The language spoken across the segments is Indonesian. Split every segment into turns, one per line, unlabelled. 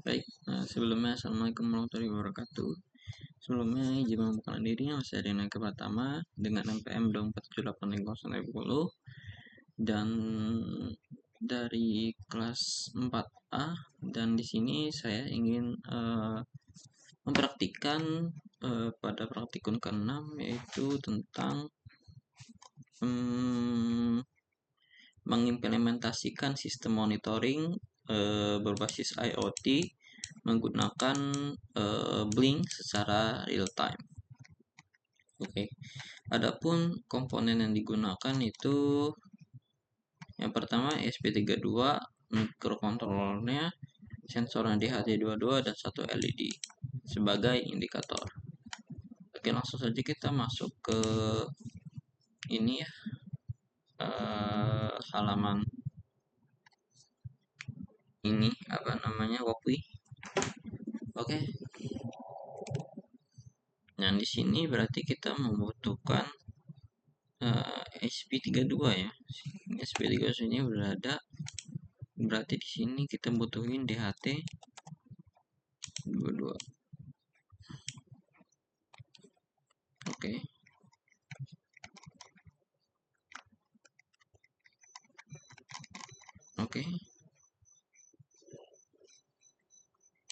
Baik, sebelumnya Assalamualaikum warahmatullahi wabarakatuh. Sebelumnya izin memperkenalkan diri, saya Rina Pratama dengan NPM 2478010 dan dari kelas 4A, dan di sini saya ingin mempraktikkan pada praktikum ke-6, yaitu tentang mengimplementasikan sistem monitoring berbasis IoT menggunakan Blink secara real time. Oke. Adapun komponen yang digunakan itu yang pertama ESP32, mikrokontrolernya, sensornya DHT22 dan satu LED sebagai indikator. Oke, langsung saja kita masuk ke ini ya, halaman ini WOPWI. Oke. Nah, di sini berarti kita membutuhkan SP32 ya. SP32 sini berada, berarti di sini kita butuhin DHT22. Oke. Oke.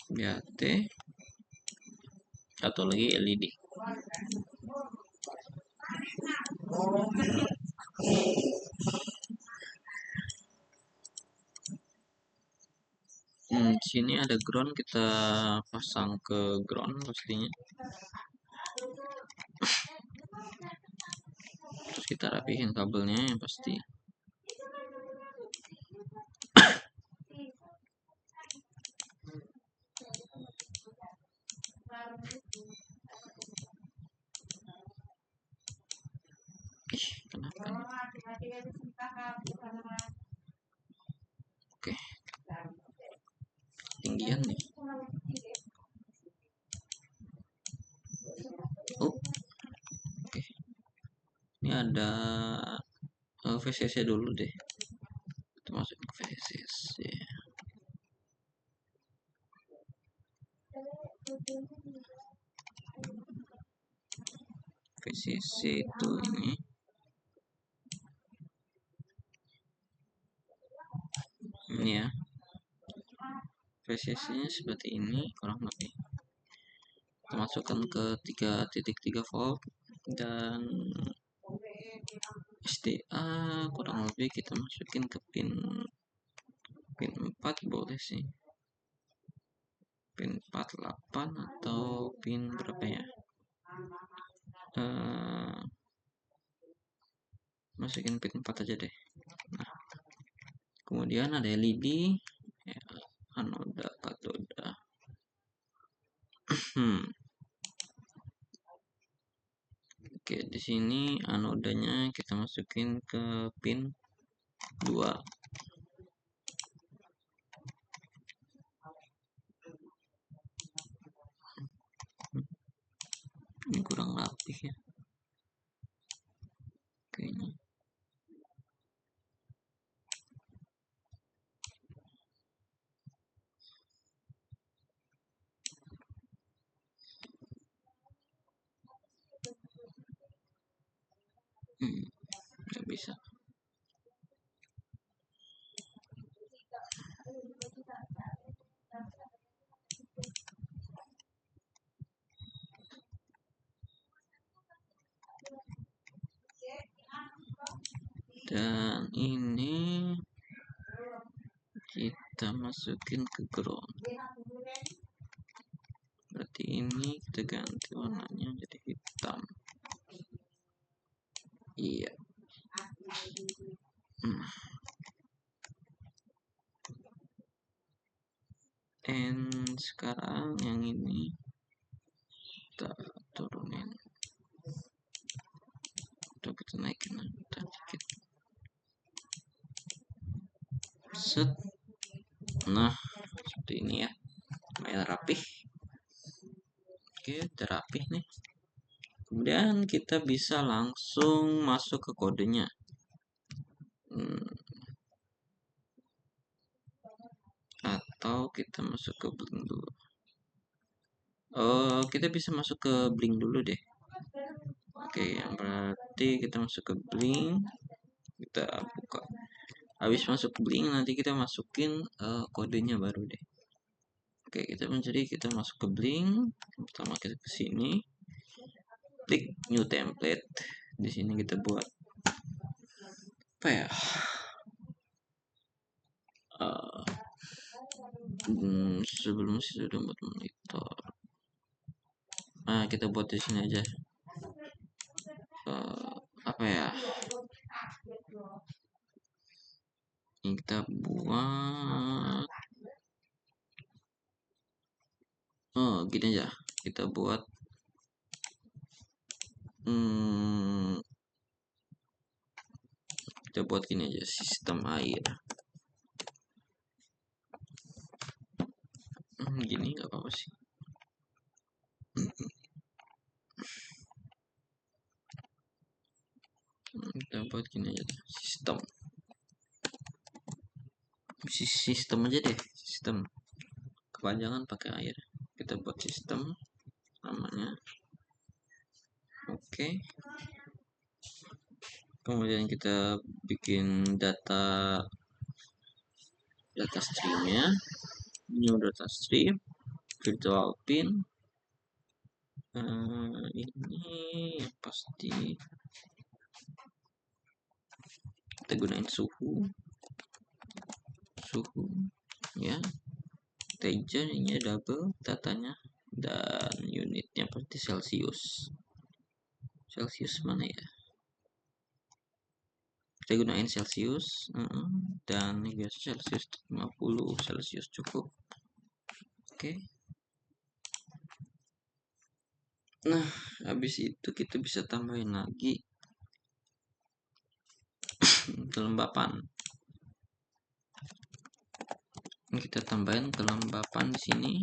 DHT atau lagi LED. Sini ada ground, kita pasang ke ground pastinya. Terus kita rapihin kabelnya yang pasti. Kenapa? Oke. Tinggian nih. Oke. Ini ada VCC dulu deh. Kita masuk ke VCC. VCC itu ini. Ini ya. VCC-nya seperti ini kurang lebih. Kita masukkan ke 3.3 volt dan SDA kurang lebih kita masukin ke pin 4 boleh sih. Pin 48 atau pin berapa ya? Masukin pin 4 aja deh. Nah, kemudian ada LED ya, anoda, katoda. Oke, di sini anodanya kita masukin ke pin 2. Ini kurang rapih ya. Kayaknya. Nggak bisa. Dan ini kita masukin ke ground. Berarti ini kita ganti warnanya jadi hitam. Iya. And sekarang yang ini kita turunin. Coba kita naikin sedikit. Set. Nah, seperti ini ya. Lumayan rapih. Oke, udah rapih nih. Kemudian kita bisa langsung masuk ke kodenya. Atau kita masuk ke Blink dulu. Kita bisa masuk ke Blink dulu deh. Oke, yang berarti kita masuk ke Blink, kita buka. Habis masuk Blink, nanti kita masukin kodenya baru deh. Oke, kita masuk ke Blink. Pertama kita ke sini, klik New Template. Di sini kita buat apa ya? Sebelum sudah buat monitor. Nah, kita buat di sini aja. Apa ya? Ini kita buat. Gini aja. Kita buat. Kita buat gini aja, sistem air. Gini nggak apa-apa sih. Kita buat gini aja, sistem aja deh, sistem. Kepanjangan pakai air. Kita buat sistem namanya. Oke. Kemudian kita bikin data streamnya, new data stream, virtual pin. Ini pasti kita gunain suhu ya, integer ini double datanya, dan unitnya pasti Celsius mana ya, kita gunain Celsius, dan ini biasa Celsius 50 Celsius cukup. Oke. Nah, habis itu kita bisa tambahin lagi kelembapan. Ini kita tambahin kelembapan di sini.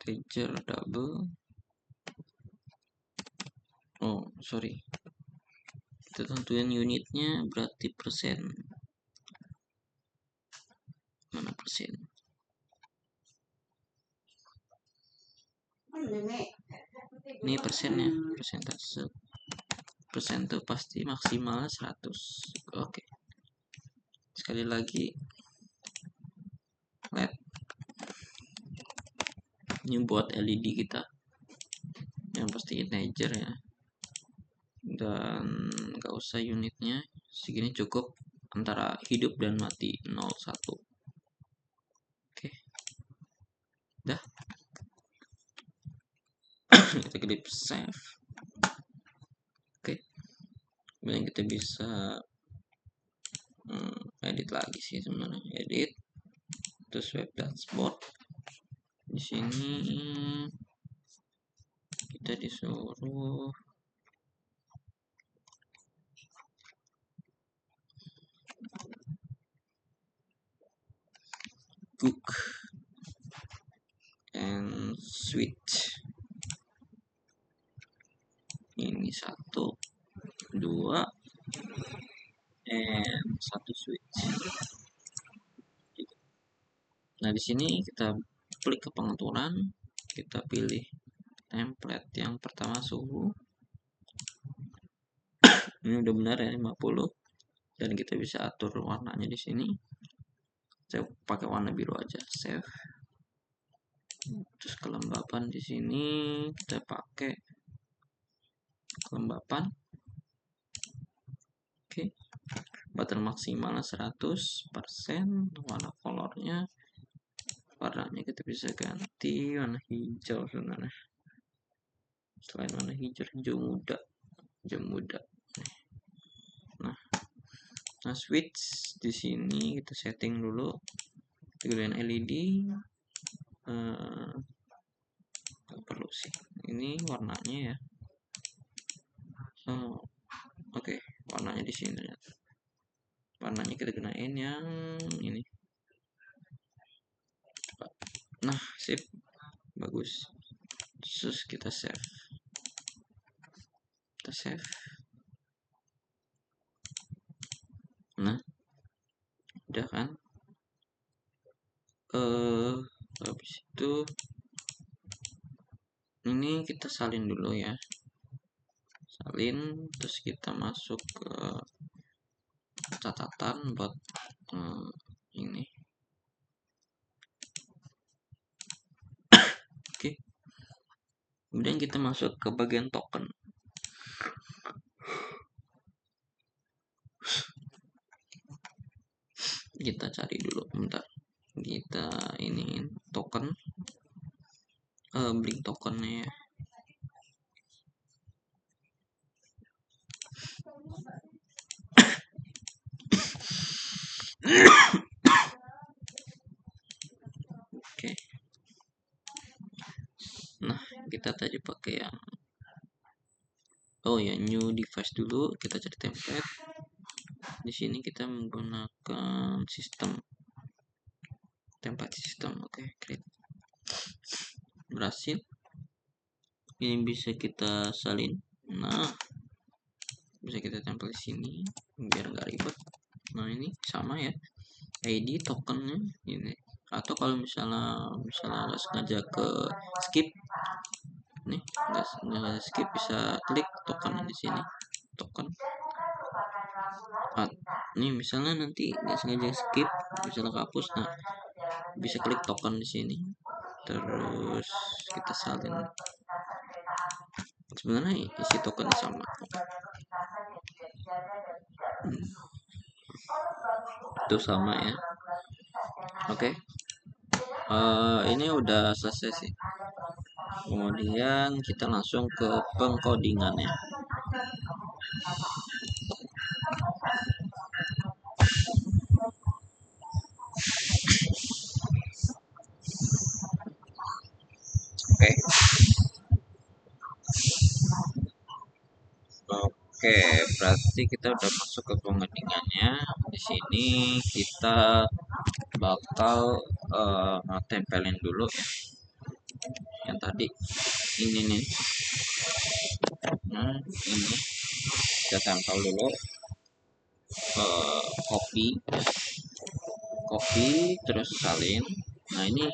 Integer double. Kita tentuin unitnya berarti persen. Mana persen? Ini persennya, persentase. Persen itu pasti maksimal 100. Oke. Sekali lagi, LED. Ini buat LED kita. Yang pasti integer ya. Dan nggak usah unitnya, segini cukup, antara hidup dan mati 01. Oke. Dah. Kita klik save. Oke. Kemudian kita bisa edit lagi sih sebenarnya, edit terus web dashboard. Di sini kita disuruh cook and switch. Ini 1, 2, and 1 switch. Nah, di sini kita klik ke pengaturan, kita pilih template yang pertama suhu. Ini udah benar ya, 50, dan kita bisa atur warnanya di sini. Saya pakai warna biru aja, save. Terus kelembapan di sini kita pakai kelembapan. Oke. Button maksimal 100%, warna colornya, warnanya kita bisa ganti warna hijau sebenarnya. Selain warna hijau muda. Nah, switch di sini kita setting dulu. Kita gunain LED. Perlu sih. Ini warnanya ya. Oke, warnanya di sini ternyata. Warnanya kita gunain yang ini. Nah, sip. Bagus. Terus kita save. Nah, udah kan. Habis itu ini kita salin dulu ya, salin, terus kita masuk ke catatan buat ini. Oke, kemudian kita masuk ke bagian token. Kita cari dulu, bentar, kita ini token, beli tokennya ya. Oke. Nah, kita tadi pakai yang new device dulu, kita cari template. Di sini kita menggunakan sistem template system. Oke, create. Berhasil. Ini bisa kita salin. Nah, bisa kita tempel di sini biar nggak ribet. Nah, ini sama ya, ID tokennya ini. Atau kalau misalnya nggak sengaja ke skip nih, nggak skip, bisa klik token di sini, token. Nih misalnya nanti nggak sengaja skip, misalnya hapus, nah bisa klik token di sini, terus kita salin. Sebenarnya isi token sama. Itu sama ya. Oke. Ini udah selesai sih. Kemudian kita langsung ke pengkodingannya. Oke. Oke, berarti kita udah masuk ke pengkodingannya. Di sini kita bakal tempelin dulu ya. Yang tadi ini nih. Nah, ini kita tempel dulu. Copy terus salin. Nah, ini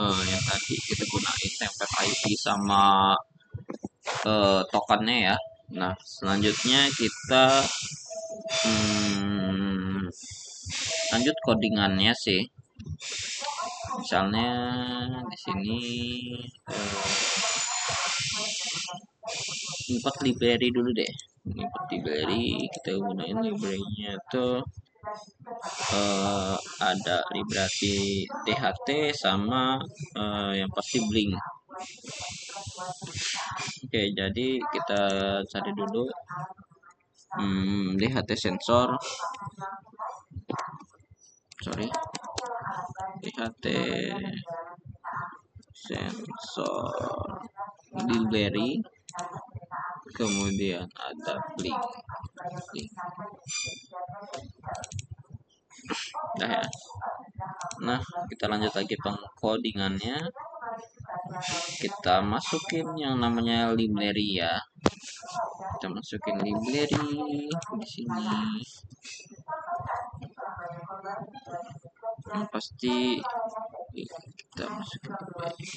yang tadi kita gunain template ID sama tokennya ya. Nah, selanjutnya kita lanjut codingannya sih. Misalnya di sini import library dulu deh. Import library, kita gunain library-nya itu ada library DHT sama yang pasti Blink. Oke, jadi kita cari dulu DHT sensor, DHT sensor library, kemudian ada Blink. Nah ya. Nah, kita lanjut lagi pengkodingannya. Kita masukin yang namanya library ya. Kita masukin library di sini. Nah, pasti kita masukin library.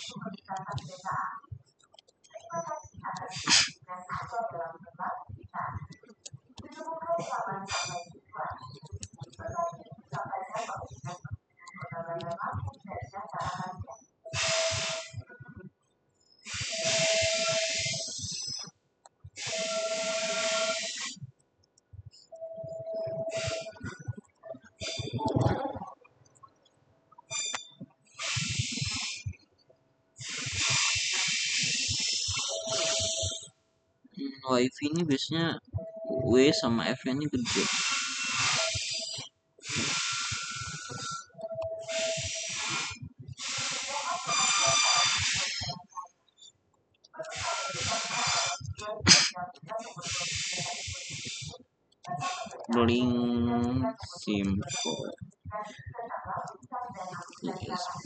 WiFi ini biasanya W sama F ini gede. Blink simple USB,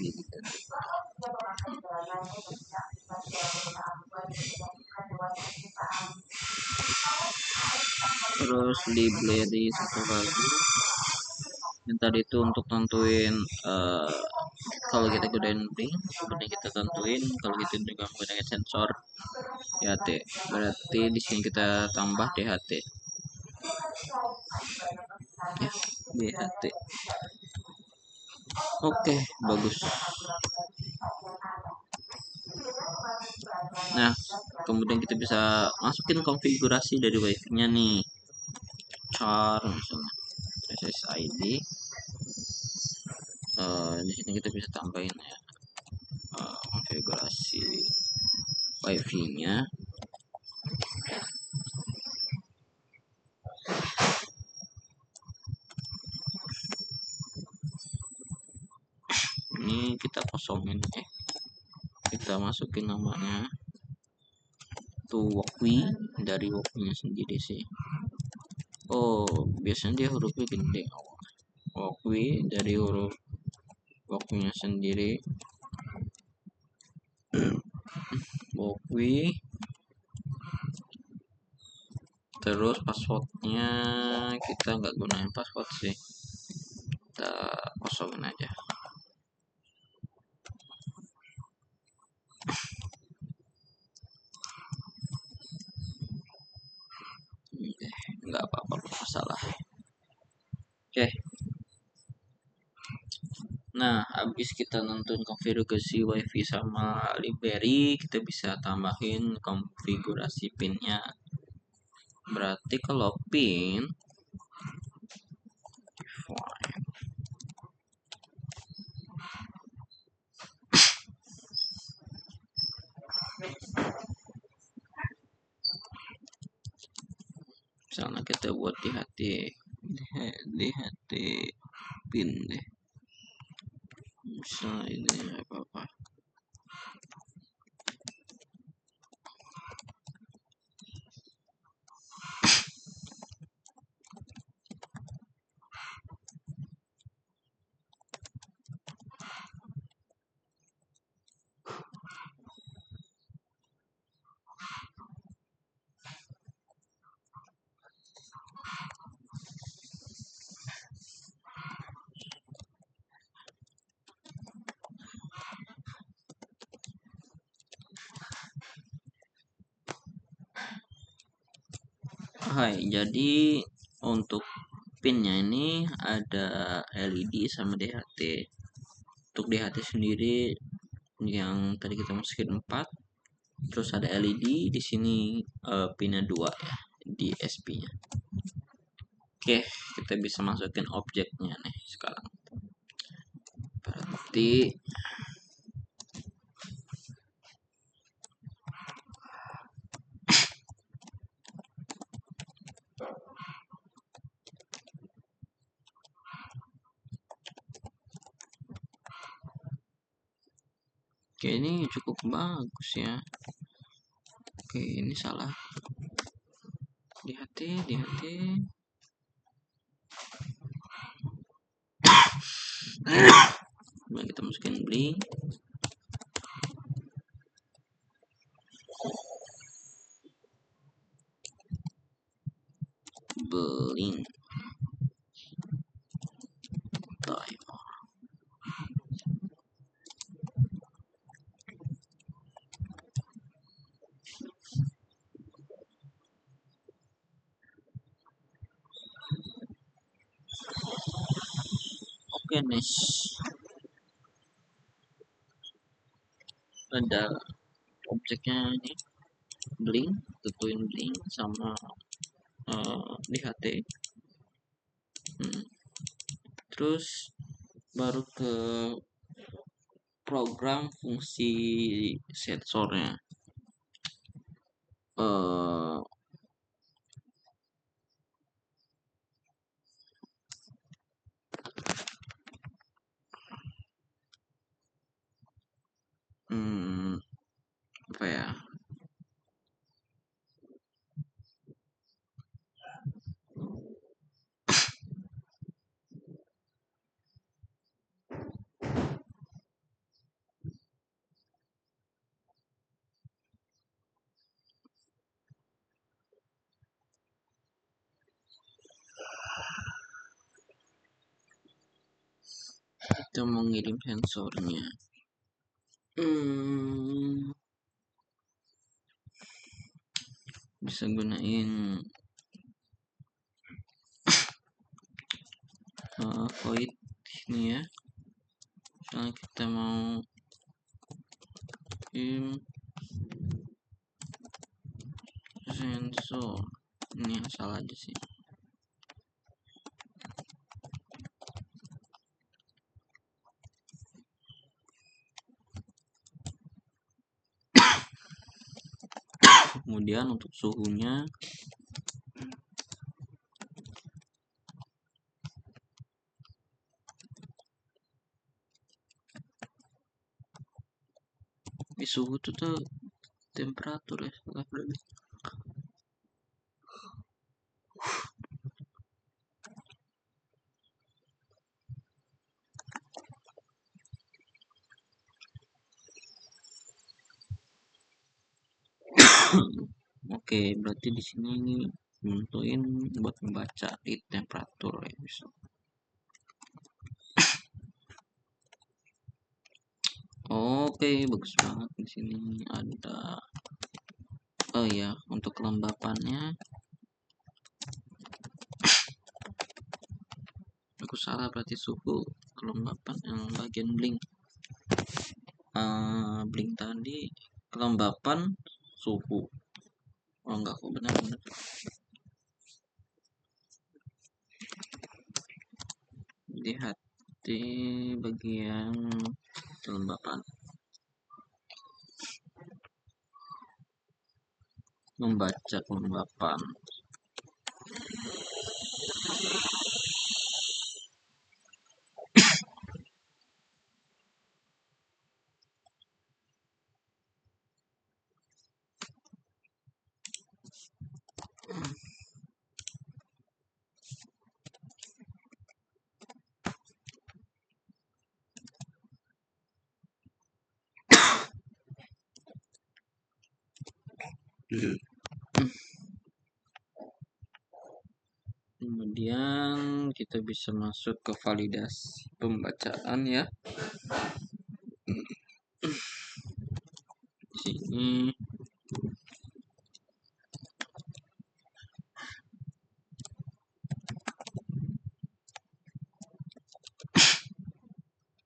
terus library satu lagi yang tadi itu untuk tentuin kalau kita gunain blink, kemudian kita tentuin kalau kita juga menggunakan sensor DHT. Berarti di sini kita tambah DHT. Ya, DHT. Oke, bagus. Nah, kemudian kita bisa masukin konfigurasi dari wifi-nya nih. Char misalnya, SSID. Di sini kita bisa tambahin ya konfigurasi wifi-nya. Ini kita kosongin kita masukin namanya tuh walkway dari walkway-nya sendiri sih. Oh, biasanya dia hurufnya gede. Walkway dari huruf walkway-nya sendiri. Walkway. Terus passwordnya kita nggak gunain password sih, kita kosongin aja. Nggak apa-apa, masalah. Oke. Nah, habis kita nonton konfigurasi wifi sama library, kita bisa tambahin konfigurasi pinnya. Berarti kalau pin misalnya kita buat DHT pin deh, misalnya ini apa-apa. Hai, jadi untuk pinnya ini ada LED sama DHT. Untuk DHT sendiri yang tadi kita masukin 4, terus ada LED di sini pinnya 2 ya di SP-nya. Oke, kita bisa masukin objeknya nih sekarang. Berarti oke, ini cukup bagus ya. Oke, ini salah. DHT. Kemudian kita masukin blink. Blink. Timer. Oke, nice. Ada objeknya ini blink, tentuin blink sama DHT. Terus baru ke program fungsi sensornya. Apa ya? kita mau ngirim sensornya. Bisa gunain void ini ya. Misalnya kita mau sensor, ini asal aja sih. Kemudian untuk suhunya di suhu tuh temperatur ya, Oke, berarti di sini nentuin buat membaca di temperatur ya, bisa. Oke, bagus banget di sini ada. Oh ya, untuk kelembapannya aku salah, berarti suhu kelembapan yang bagian blink. Blink tadi kelembapan suhu. Oh enggak, kok benar-benar. Lihat di bagian kelembapan. Membaca kelembapan. Kemudian kita bisa masuk ke validasi pembacaan ya. Di sini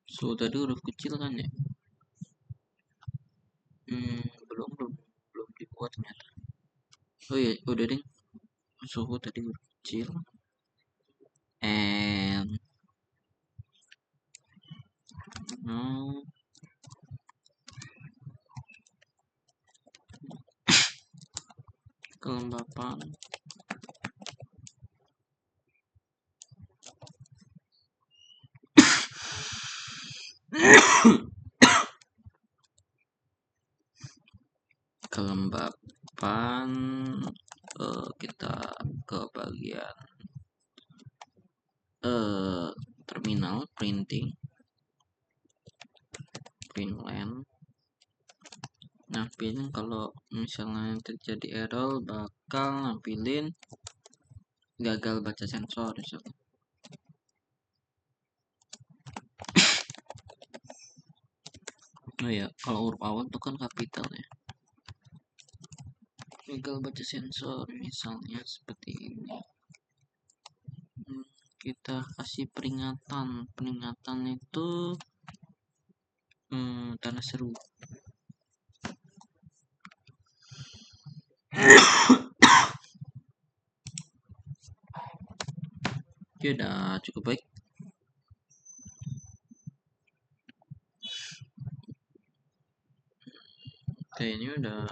suhu tadi huruf kecil kan ya? Belum dibuat ternyata. Oh iya, udah deh. Suhu tadi huruf kecil. And kelembapan kelembapan kita ke bagian terminal printing, print line. Nampilin kalau misalnya terjadi error, bakal nampilin gagal baca sensor misalnya. Oh ya, kalau huruf awal tuh kan kapital ya. Gagal baca sensor misalnya seperti ini. Kita kasih peringatan itu tanda seru. Ya udah cukup baik. Kayaknya udah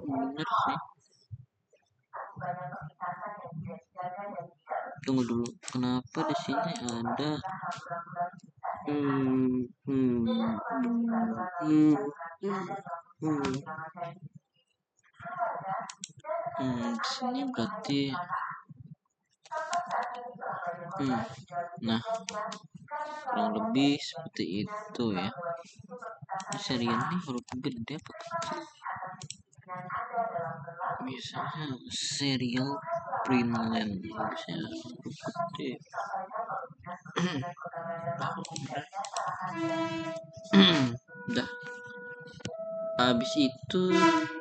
bener sih. Tunggu dulu, kenapa di sini ada di sini berarti nah kurang lebih seperti itu ya. Ini serial nih huruf gede apa kecil? Misalnya serial P Greenland harusnya gede. Udah. Habis itu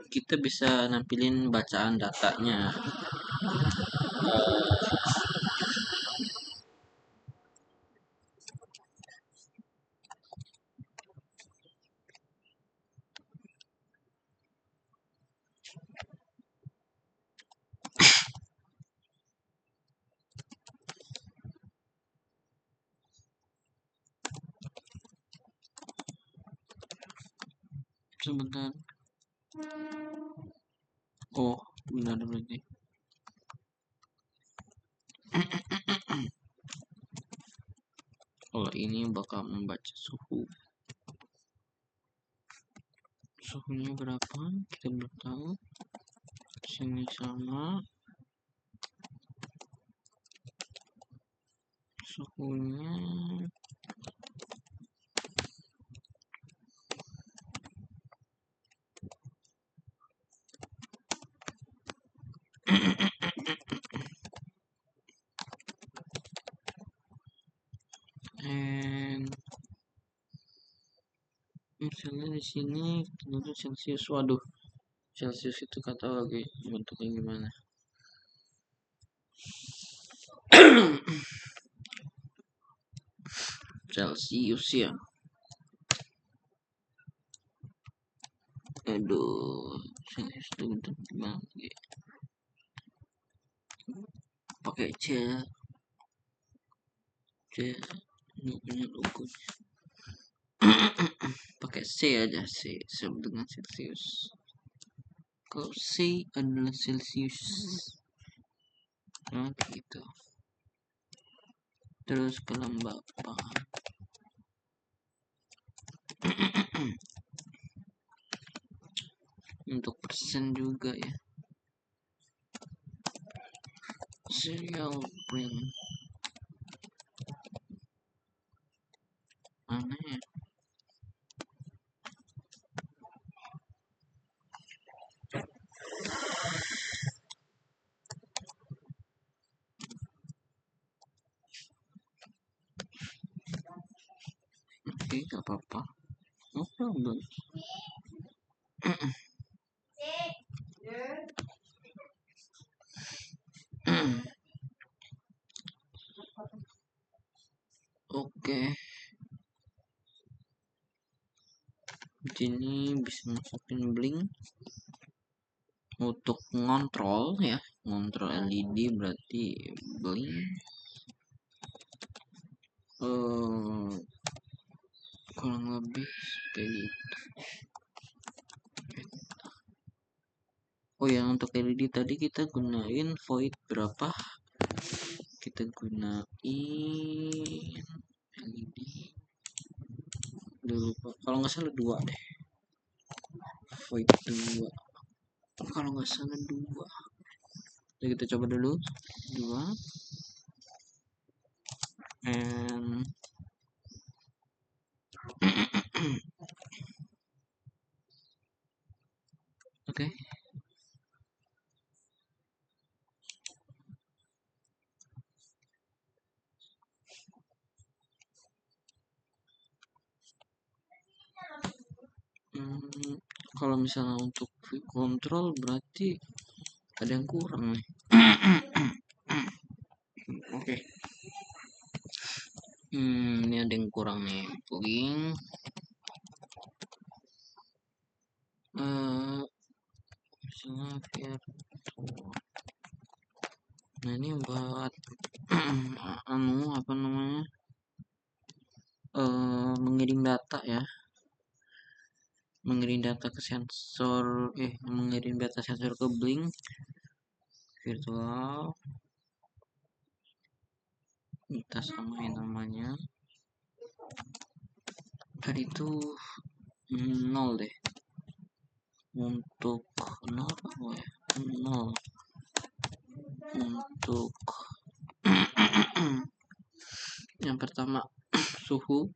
kita bisa nampilin bacaan datanya. Sebentar. Oh, benar berarti. Kalau ini bakal membaca suhu. Suhunya berapa? Kita belum tahu. Sini sama. Suhunya and misalnya di sini tentu Celsius. Waduh, Celsius itu kata lagi bentuknya gimana? Celsius ya. Aduh, Celsius itu bentuk gimana? Pakai C nggak punya logonya. Pakai C aja, C sama dengan Celsius. Kalau C adalah Celsius, nah gitu. Terus kelembapan. Untuk persen juga ya. Serial print. Mana ya? Oke, gak apa-apa. No problem. Oke. Ini bisa masukin blink untuk ngontrol ya, ngontrol LED berarti blink. Kurang lebih kayak gitu. Oh ya, untuk LED tadi kita gunain void berapa? Kita gunain LED dulu, kalau nggak salah 2 deh. Void 2. Kalau nggak salah 2. Jadi kita coba dulu 2 and oke. Kalau misalnya untuk control berarti ada yang kurang nih. Oke. Ini ada yang kurang nih. Plugin. Misalnya virtual. Nah ini buat apa namanya? Mengirim data ya. Mengirim data ke sensor, mengirim data sensor ke blink virtual. Kita samain namanya. Tadi itu 0 deh. Untuk 0 apa ya? 0 untuk yang pertama suhu.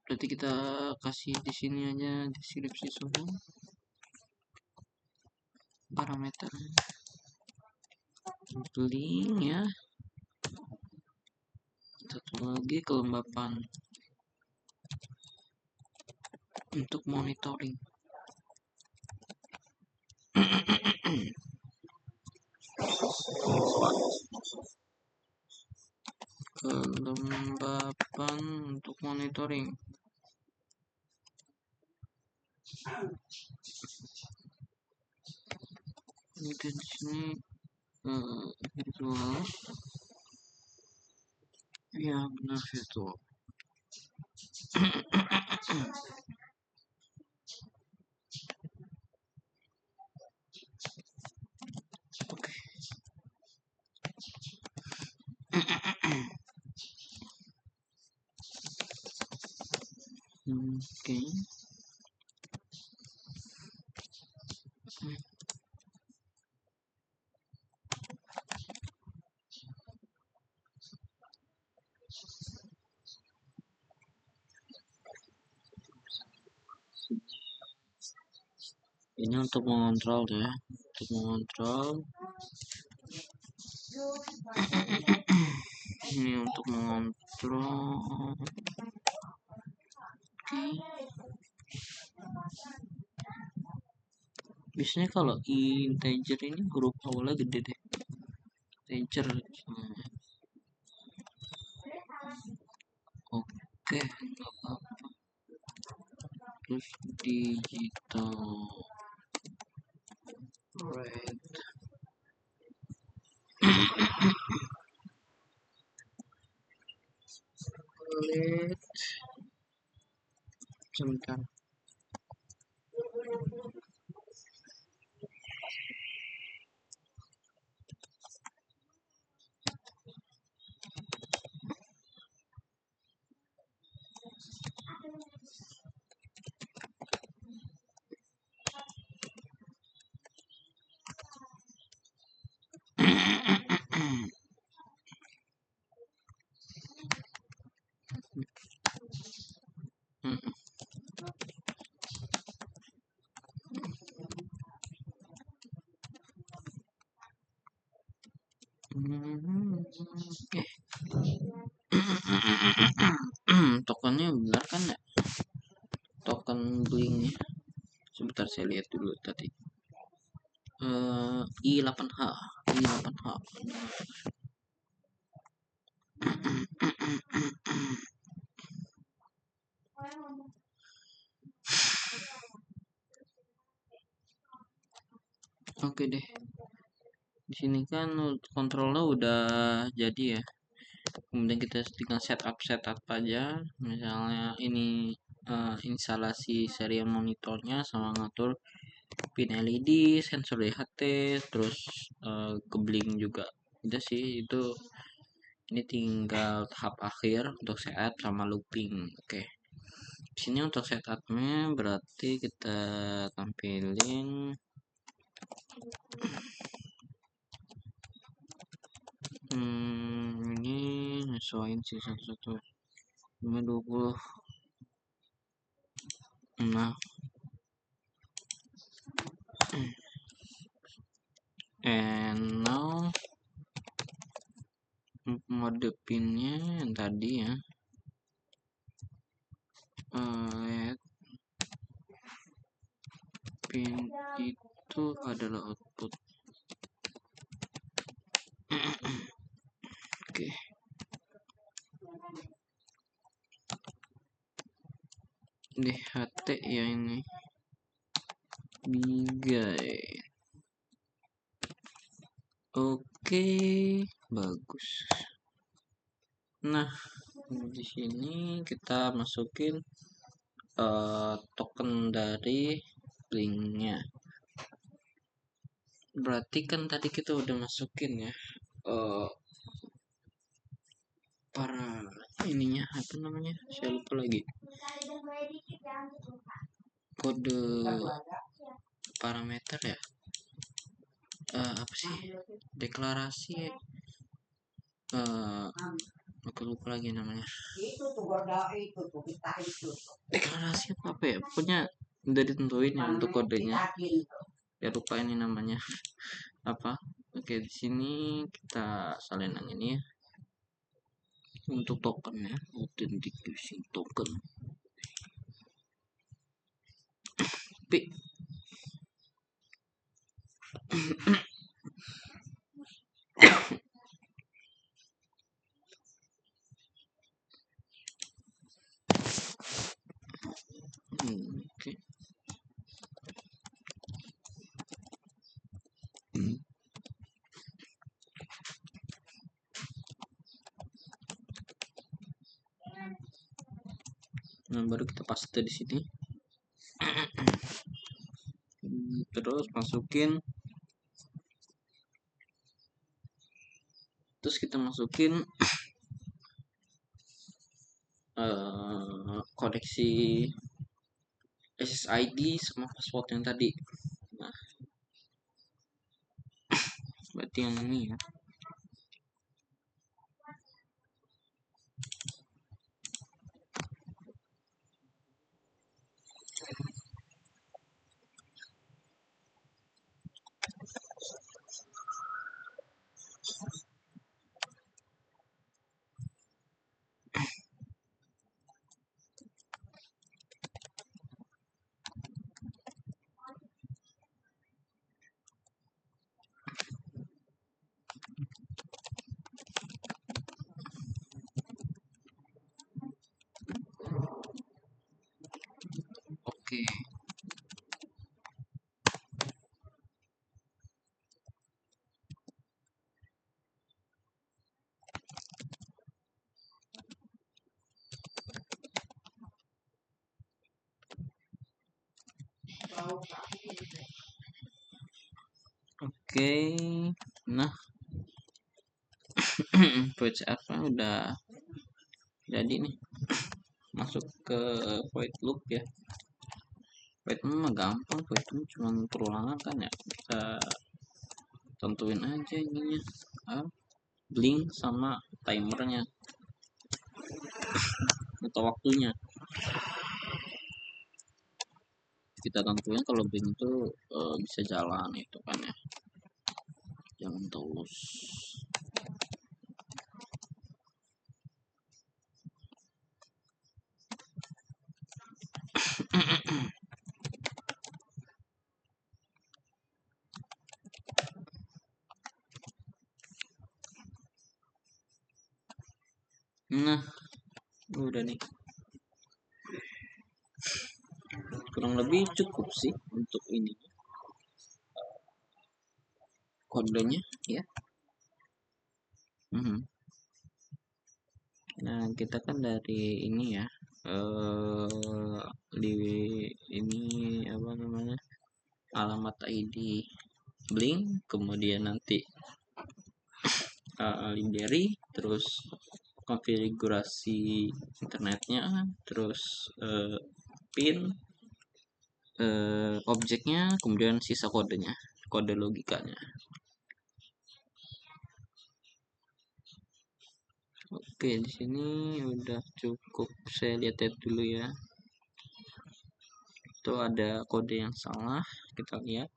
Berarti kita kasih di sini aja deskripsi suhu, parameter link ya. Satu lagi kelembapan untuk monitoring. Kelembapan untuk monitoring. Ini di sini virtual. Ya benar virtual. Oke. Oke. Ini untuk mengontrol ya, untuk mengontrol. Ini untuk mengontrol. Oke. Biasanya kalau integer ini huruf awalnya gede deh. Integer. Oke, nggak apa-apa. Terus digital red. Red. Sebentar. Oke. Tokennya benar kan ya? Token blinknya. Sebentar saya lihat dulu tadi. I8H. I8H. Oke deh. Di sini kan kontrolnya udah jadi ya. Kemudian kita tinggal setup aja. Misalnya ini instalasi serial monitornya sama ngatur pin LED, sensor DHT, terus keblink juga. Udah sih itu. Ini tinggal tahap akhir untuk setup sama looping. Oke. Di sini untuk setupnya berarti kita tampilin ini nyesuaiin sih satu-satu 20. Nah, and now mode pinnya yang tadi ya, lihat pin itu adalah output. Oke. DHT ya ini bigai. Oke, bagus. Nah, di sini kita masukin token dari linknya. Berarti kan tadi kita udah masukin ya para ininya, apa namanya, saya lupa lagi, kode parameter ya, apa sih, deklarasi ya, aku lupa lagi namanya, deklarasi apa ya, pokoknya udah ditentuin ya untuk kodenya, ya lupa ini namanya apa. Oke, di sini kita salinan ini ya untuk token ya, authentication token. P. Oke. Nah, baru kita paste di sini. Terus kita masukin koneksi SSID sama password yang tadi. Nah, berarti yang ini ya. Oke. Oke. Nah, void apa udah jadi nih. Masuk ke void loop ya. Void mah gampang, void loop cuma perulangan kan ya. Kita tentuin aja ininya. Blink sama timernya atau waktunya. Kita tentuin kalau blink itu bisa jalan itu kan ya. Jangan terus. Nah, udah nih. Kurang lebih cukup sih untuk ini kodenya ya. Nah, kita kan dari ini ya, di ini apa namanya, alamat ID Blink, kemudian nanti library, terus konfigurasi internetnya, terus pin, objeknya, kemudian sisa kodenya, kode logikanya. Oke, di sini udah cukup. Saya lihat dulu ya. Itu ada kode yang salah, kita lihat.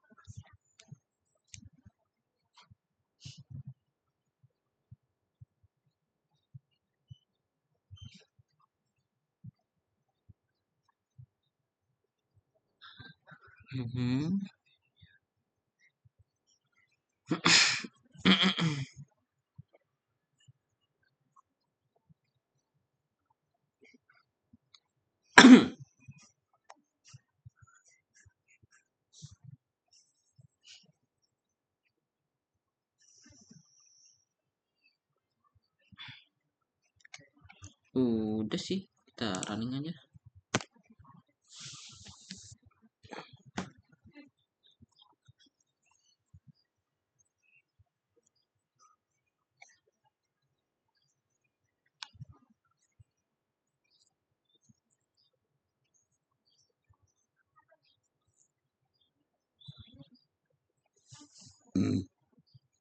Udah sih, kita running aja.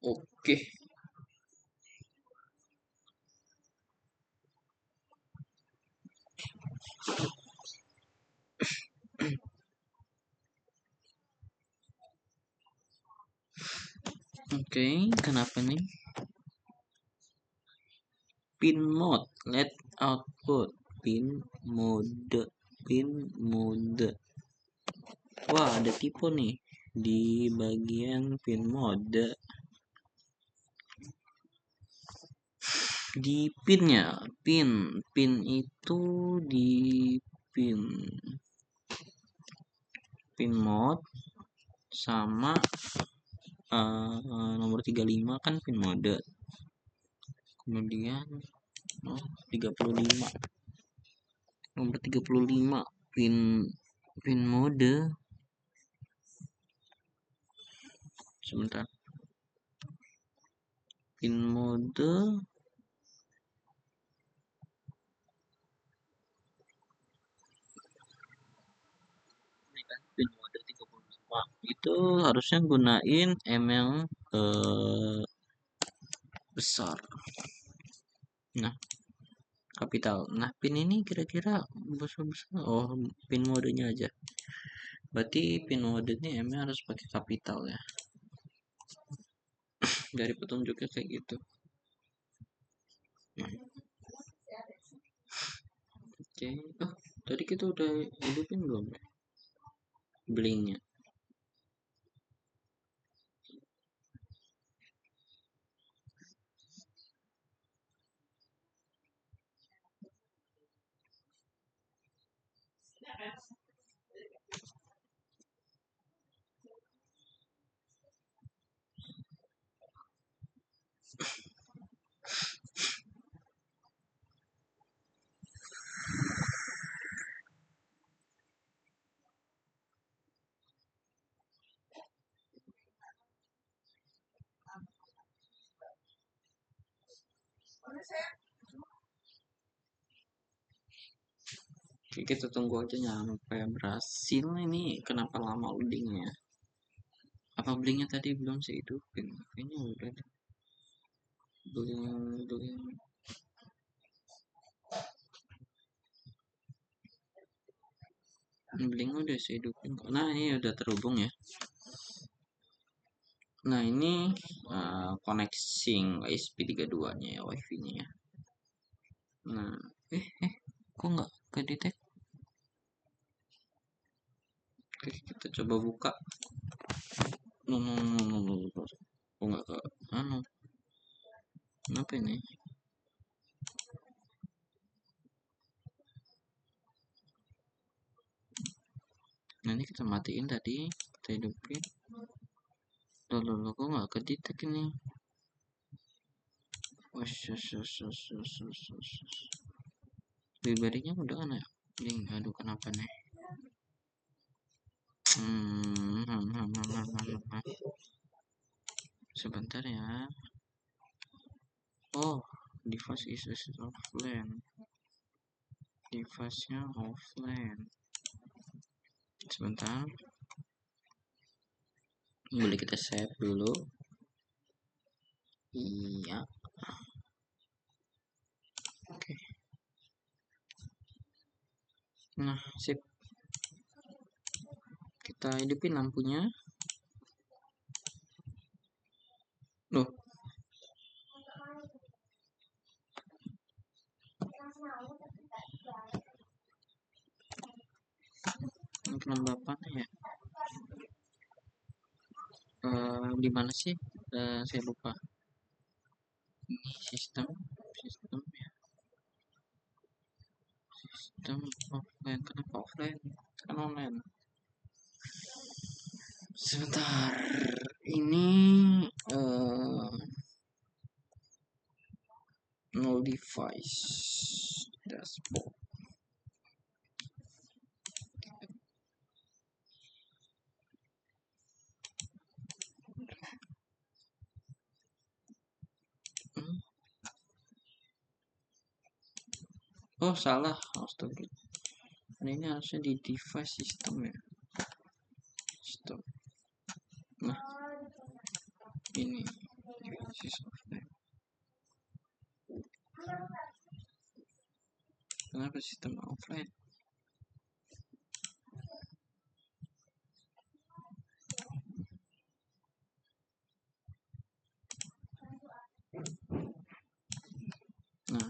Oke. Oke, kenapa nih? Pin mode, let output, pin mode. Wah, ada tipe nih di bagian pin mode. Di pinnya, pin itu di pin mode sama nomor 35 kan pin mode. Kemudian 35 nomor 35 pin mode. Sebentar, pin mode pin mode 35 itu harusnya gunain M yang besar, nah kapital. Nah, pin ini kira-kira besar-besar. Oh, pin modenya aja, berarti pin modenya M nya harus pakai kapital ya, dari petunjuknya kayak gitu. Oke. Oh, tadi kita udah hidupin belum ya blinknya? Oke, kita tunggu aja nyampe berhasil. Ini kenapa lama loadingnya? Apa blinknya tadi belum sih hidupin? Kayaknya udah deh. Blink. Blink udah saya hidupin. Nah, ini udah terhubung ya. Nah, ini connecting SP32 nya ya, wifi nya ya. Nah, kok nggak ke detect? Oke, kita coba buka. No, kok nggak ke kenapa ini? Nah, ini kita matiin tadi, kita hidupin. Loh, kok nggak ke detect ini? Pribadinya udah kan ya? Link, aduh kenapa nih? Sebentar ya. Oh, device is offline. Device-nya offline. Sebentar. Boleh kita save dulu. Iya. Oke. Nah, sip. Kita hidupin lampunya. Loh. Ini pelambapannya ya. Di mana sih? Saya lupa. Ini sistem ya. Sistem offline. Kenapa offline? Kan online. Sebentar. Ini no device dashboard. Oh, salah. Astaga. Ini harusnya di device system ya. System. Nah, ini devices offline. Kenapa sistem offline? Nah,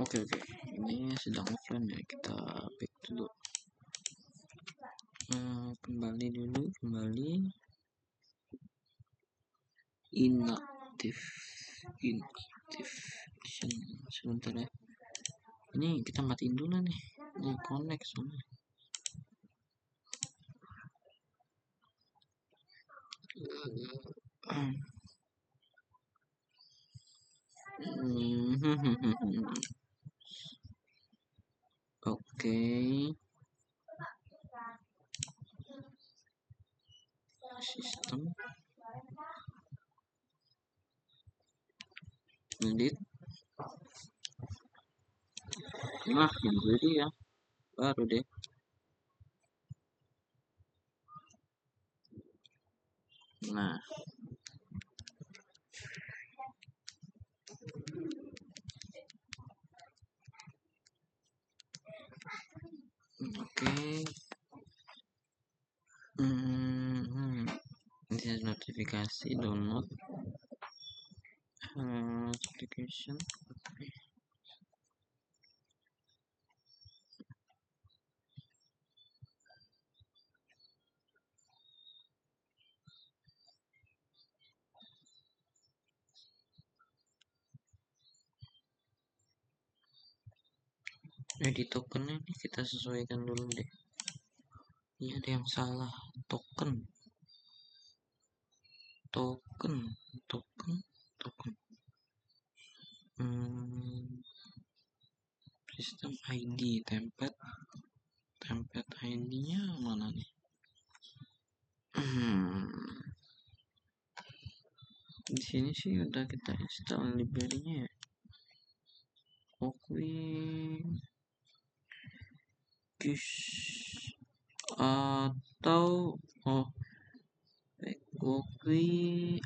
oke, ini sedang offline ya, kita back dulu. Kembali inaktif sebentar ya, ini kita matiin dulu nih, ini connect soalnya. Oke. Sistem edit. Nah, jadi ya baru deh. Nah, oke. Ini notifikasi download application. Di tokennya ini kita sesuaikan dulu deh. Ini ada yang salah, token. Sistem ID template ID-nya mana nih? Di sini sih udah kita install library-nya ya. Atau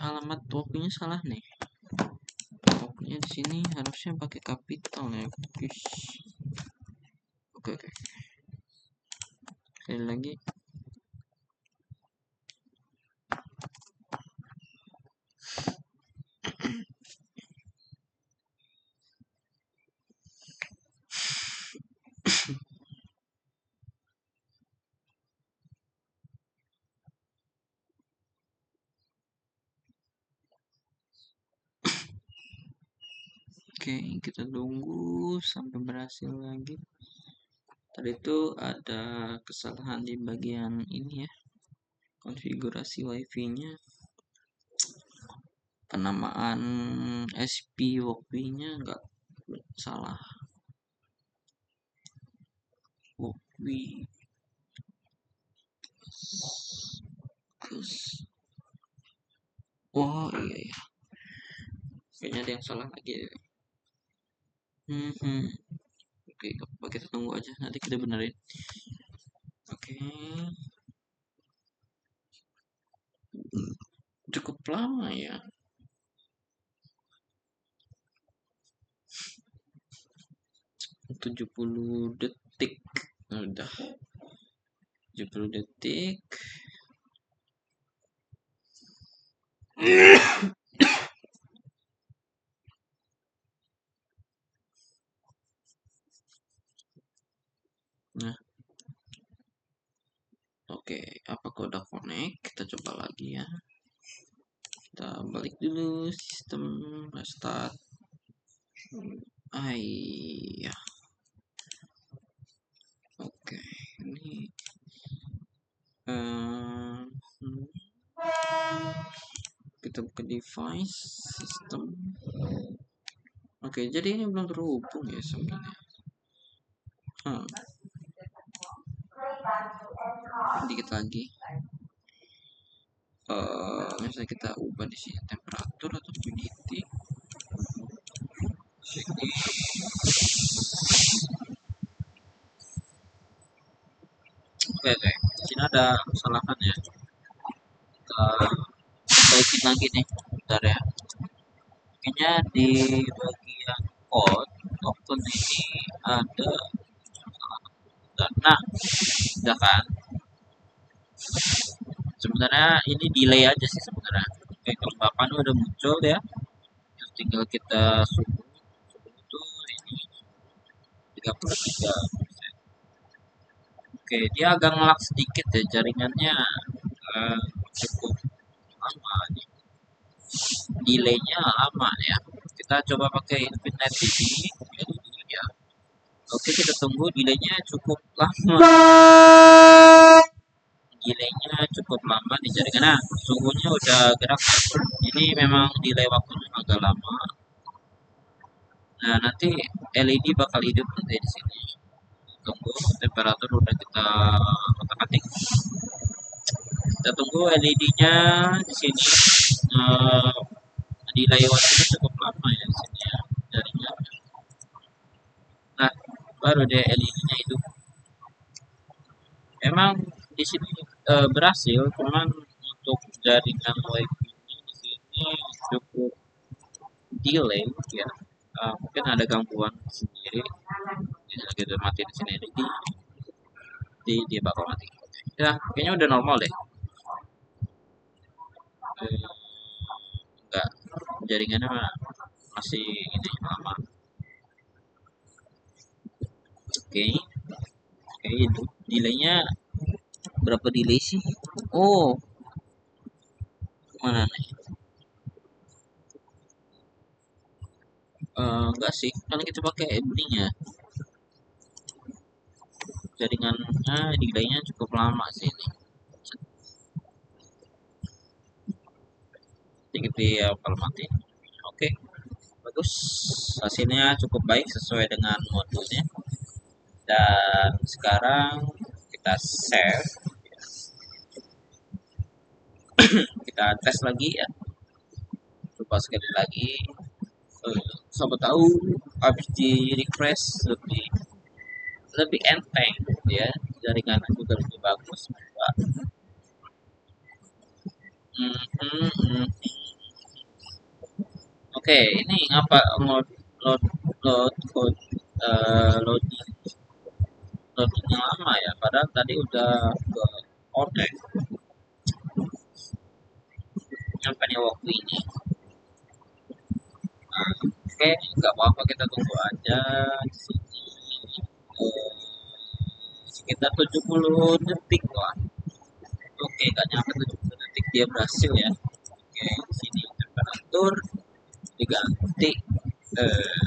alamat Wokwi-nya salah nih. Wokwi-nya di sini harusnya pakai kapital ya, cookies. Oke. Sekali lagi. Oke, kita tunggu sampai berhasil lagi. Tadi itu ada kesalahan di bagian ini ya, konfigurasi wifi-nya, penamaan SP Wokwi-nya nggak salah. Wokwi iya, kayaknya ada yang salah lagi ya. Oke, kita tunggu aja, nanti kita benerin. Oke. Cukup lama ya. Tujuh 70 detik. Udah 70 detik. Nah, oke, apakah udah connect? Kita coba lagi ya. Kita balik dulu, sistem restart. Iya. Oke, ini kita buka device sistem. Oke, jadi ini belum terhubung ya sebenarnya. Dikit lagi. Misalnya kita ubah di sini temperatur atau humidity. Oke, di sini ada kesalahan ya. Kita baikin lagi nih, bentar ya. Kayaknya di bagian akun ini ada, nah udah kan, sebenarnya ini delay aja sih sebenarnya. Oke, kelembapan udah muncul ya, terus tinggal kita suhu tuh ini 33. Oke, dia agak ngelak sedikit ya jaringannya, eh, cukup lama nih, delaynya lama ya. Kita coba pakai Infinite ini ya. Oke, kita tunggu, delaynya cukup lama. Delaynya cukup lama di jaringan. Nah, suhunya udah gerak. Ini memang delay waktunya agak lama. Nah, nanti LED bakal hidup nanti di sini. Tunggu, temperatur udah kita otak-atik. Kita tunggu LED-nya di sini. Eh, delay waktunya cukup lama ya di sini ya jaringan. Nah, baru deh LED-nya hidup. Emang di sini berhasil, cuman untuk jaringan WiFi ini di sini cukup delay ya. Mungkin ada gangguan sendiri. Ya, kita mati di sini, jadi dia bakal mati. Ya, kayaknya udah normal deh. Enggak, jaringannya masih ini lama. Oke, oke itu delaynya berapa delay sih? Oh, mana nih? Enggak sih, kan kita pakai eblink ya. Jaringannya delaynya cukup lama sih ini. Jadi dia bakal mati. Oke, bagus. Hasilnya cukup baik sesuai dengan modulnya. Dan sekarang kita save, kita tes lagi ya. Coba sekali lagi. Siapa tahu habis di refresh lebih lebih enteng ya, jaringan juga lebih bagus. Hmm, hmm, hmm. Oke, ini ngapa load load load load loading loadingnya lama ya? Padahal tadi udah ke order nyampe nih waktu ini. Nah, oke, nggak apa-apa, kita tunggu aja di sini. Eh, Sekitar 70 detik lah. Oke, nggak nyampe 70 detik dia berhasil ya. Oke, di sini temperatur diganti, eh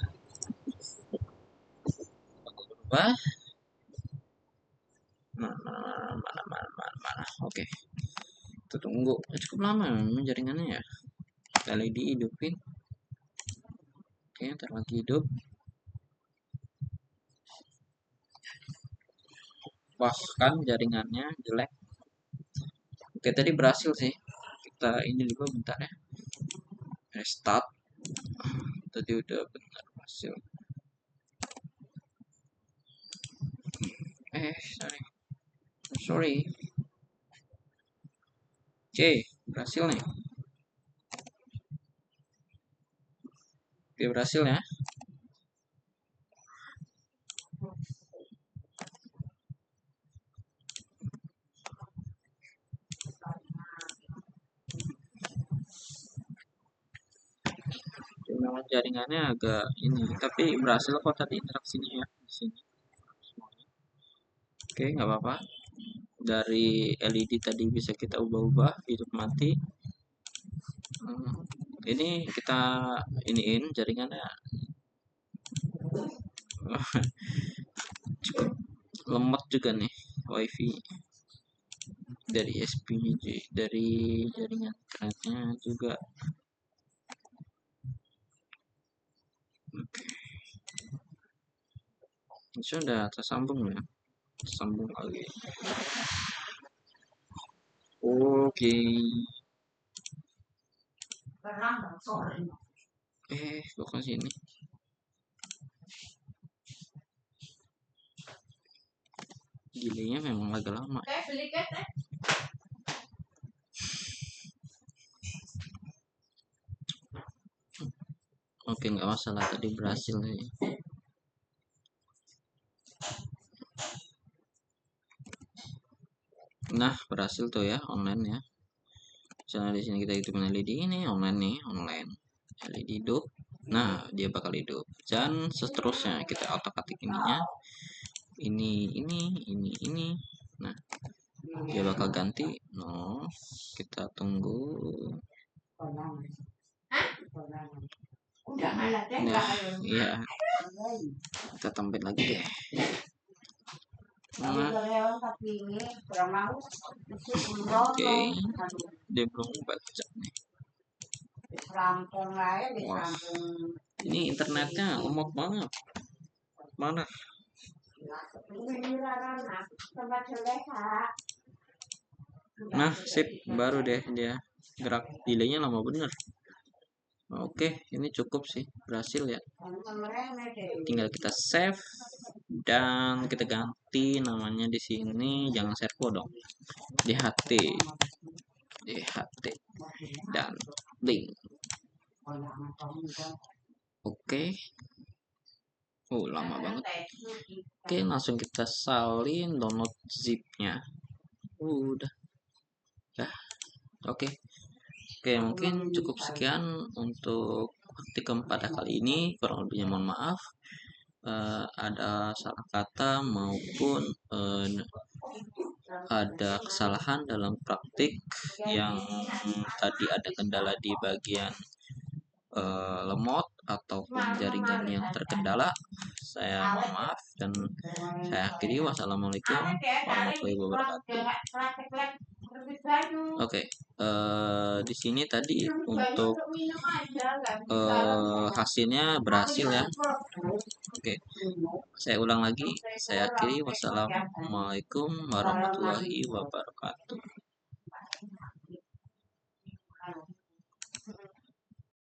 berubah. Mana. Oke, kita tunggu. Cukup lama memang jaringannya ya. LED hidupin. Oke, ntar lagi hidup. Bahkan jaringannya jelek. Oke, tadi berhasil sih. Kita ini juga bentar ya. Restart. Tadi udah benar berhasil. Sorry. Oke, berhasil nih. Oke, berhasil ya. Memang jaringannya agak ini, tapi berhasil kok tadi interaksinya ya di sini. Oke, nggak apa-apa. Dari LED tadi bisa kita ubah-ubah hidup mati. Ini kita iniin jaringannya cukup lemot juga nih WiFi dari SPJ, dari jaringan internetnya juga. Ini sudah tersambung ya, tersambung lagi. Oke. Kok ke sini? Delaynya memang agak lama. Oke, nggak masalah, tadi berhasil nih. Nah, berhasil tuh ya online ya. Misalnya di sini kita hidupin LED ini online nih, online. LED hidup. Nah, dia bakal hidup. Dan seterusnya kita otak-atik ininya. Ini. Nah, dia bakal ganti. No, kita tunggu. Nah, iya. Kita tampil lagi deh. Nah, oke, dia belum baca nih. Wah, ini internetnya lemot banget. Mana? Nah, sip, baru deh dia gerak. Delaynya lama bener. Oke, ini cukup sih, berhasil ya. Tinggal kita save dan kita ganti namanya di sini, jangan servo dong. DHT dan link. Oke. Lama banget. Oke, langsung kita salin download zipnya. Udah. Ya. Oke. Oke, mungkin cukup sekian untuk praktikum pada kali ini. Kurang lebihnya mohon maaf. Ada salah kata maupun ada kesalahan dalam praktik yang tadi ada kendala di bagian lemot ataupun jaringan yang terkendala. Saya mohon maaf dan saya akhiri. Wassalamualaikum warahmatullahi wabarakatuh. Oke, di sini tadi untuk hasilnya berhasil ya. Oke, saya ulang lagi. Saya akhiri. Wassalamualaikum warahmatullahi wabarakatuh.